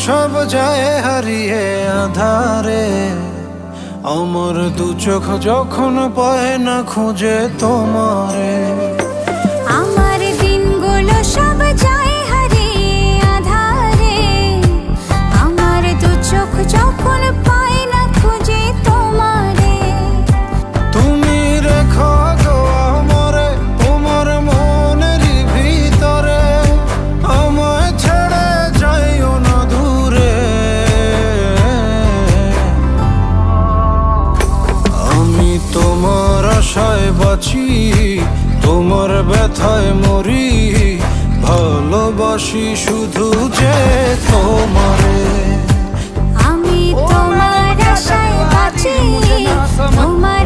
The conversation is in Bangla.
সব যায় হারিয়ে আধারে, আমার দু চোখ যখন পায় না খুঁজে তোমারে। আমার দিনগুলো সব যায় হারিয়ে আধারে, আমার দু চোখ যখন পায় না খুঁজে তোমারে। তুমি রেখো গো আমারে তোমার মনের ভিতরে, আমায় ছেড়ে যাইও না দূরে। আমি তোমার আশায় বাঁচি, তোমার ব্যথায় মরি, ভালোবাসি শুধু যে তোমারে। আমি তোমার আশায় বাঁচি, তোমার